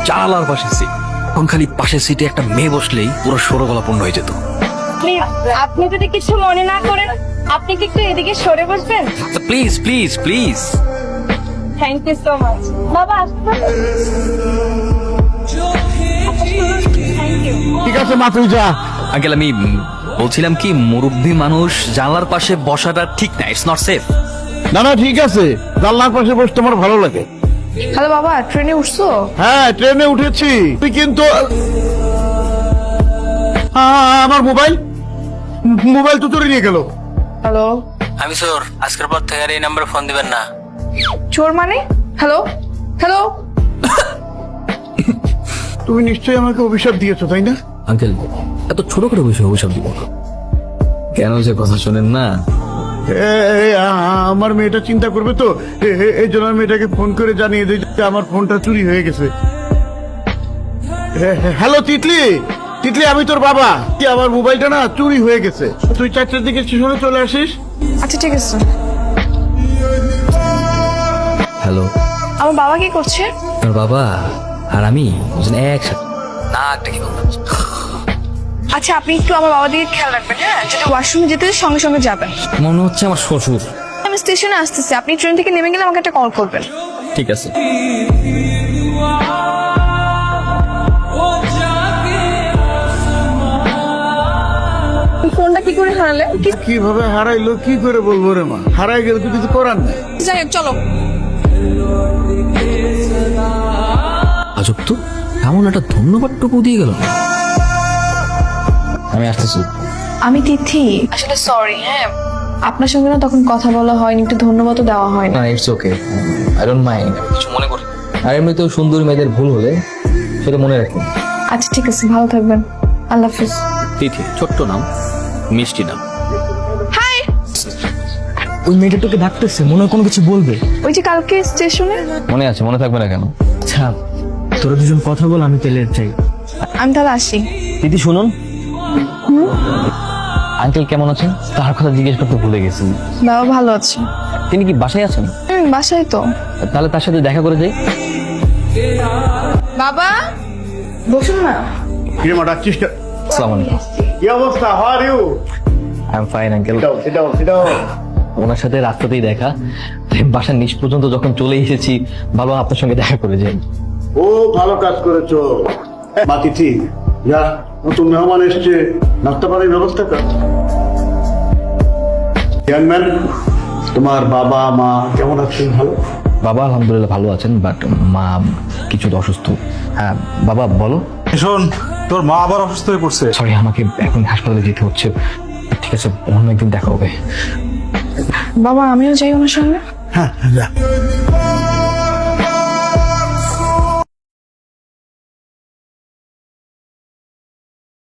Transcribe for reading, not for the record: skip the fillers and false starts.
জানালার পাশে সিট। এখন খালি পাশের সিটে একটা মেয়ে বসলেই পুরো সরগলা পূর্ণ হয়ে যেত। আপনি যদি কিছু মনে না করেন, আপনি কি একটু এদিকে সরে বসবেন? Please please please. Thank you so much. বাবা আসুন। Thank you. ঠিক আছে মা, তুই যা। আঙ্কেল আমি বলছিলাম কি, মুরব্বী মানুষ জানলার পাশে বসাটা ঠিক না, ইটস নট সেফ। না না ঠিক আছে, জানলার পাশে বসতে আমার ভালো লাগে। হ্যালো বাবা, ট্রেনে উঠছো? হ্যাঁ ট্রেনে উঠেছি, তুই কিন্তু আমার মোবাইল তো চুরি নিয়ে গেল। হ্যালো, আমি স্যার আজকের পর থেকে আর এই নাম্বারে ফোন দিবেন না। চোর মানে? Hello hello. তুমি নিশ্চয়ই আমাকে অভিশাপ দিয়েছো, তাই না? আঙ্কেল এত ছোট করে বিষয় অভিশাপ দিব না। কেন যে কথা শোনেন না। আমার মেয়েটা চিন্তা করবে তো, এই জন্য আমি মেয়েটাকে ফোন করে জানিয়ে দিই যে আমার ফোনটা চুরি হয়ে গেছে। হ্যালো তিতলি, তিতলি আমি তোর বাবা। কি আমার মোবাইলটা না চুরি হয়ে গেছে, তুই 4টার দিকে স্টেশনে চলে আসিস। আচ্ছা ঠিক আছে। হ্যালো, আমার বাবা কি করছে? তোর বাবা আর আমি একসাথে না একটা কি বলবো। আচ্ছা আপনি একটু আমার বাবার দিকে খেয়াল রাখবেন, হ্যাঁ? যদি ওয়াশরুমে যেতে সঙ্গে সঙ্গে যাবেন। মনে হচ্ছে আমার শ্বশুর। আমি স্টেশনে আসতেছি, আপনি ট্রেন থেকে নেমে গেলে আমাকে একটা কল করবেন। ঠিক আছে। ফোনটা কি করে হারালে? কিভাবে হারাইলো কি করে বলবো রে মা, হারাই গেলে তো কিছু করার নাই। যাই হোক চলো। আজব তো, এমন একটা ধন্যবাদটুকু দিয়ে গেল। আমি আসতেছি। আমি তিথি। আসলে সরি, হ্যাঁ আপনার সঙ্গে না তখন কথা বলা হয়নি, একটু ধন্যবাদও দেওয়া হয়নি। না it's okay, I don't mind, কিছু মনে করি। আর এমনিতেও সুন্দর মেয়েদের ভুল হলে সেটা মনে রাখবেন। আচ্ছা ঠিক আছে, ভালো থাকবেন। আল্লাহ হাফিজ। তিথি ছোট্ট নাম, মিষ্টি নাম। হাই। ওই মেয়েটা তোকে ডাকতেছে, মনে হয় কোনো কিছু বলবে। ওই যে কালকে স্টেশনে। মনে আছে, মনে থাকবে না কেন? আচ্ছা তোরা দুজন কথা বল, আমি তেলের চাই। আমি তাহলে আসি। দিদি শুনুন, আঙ্কেল কেমন আছেন তার কথা জিজ্ঞেস করতে ভুলে গেছি। বাবা ভালো আছে। তিনি কি বাসায় আছেন? বাসায় তো। তাহলে তার সাথে দেখা করে যাই। বাবা বসুন না। কিরে মা ডাকছিস কেন? আসসালামু আলাইকুম। কি অবস্থা, how are you? I am fine uncle. এটাও ওনার সাথে রাস্তাতেই দেখা, বাসার নিচ পর্যন্ত যখন চলে এসেছি, ভালো আপনার সঙ্গে দেখা করে যাই। ও ভালো কাজ করেছো। মা তিথি যা, নতুন মেহমান এসছে, নাস্তা পানির ব্যবস্থা কর। ইয়াং ম্যান, তোমার বাবা মা কেমন আছেন? ভালো? বাবা আলহামদুলিল্লাহ ভালো আছেন, বাট মা কিছুটা অসুস্থ। হ্যাঁ বাবা বলো। শোন, তোর মা আবার অসুস্থ হয়ে পড়ছে। সরি, আমাকে এখন হাসপাতালে যেতে হচ্ছে। ঠিক আছে, অন্য একদিন দেখা হবে। বাবা আমিও যাই ওনার সঙ্গে। হ্যাঁ যা।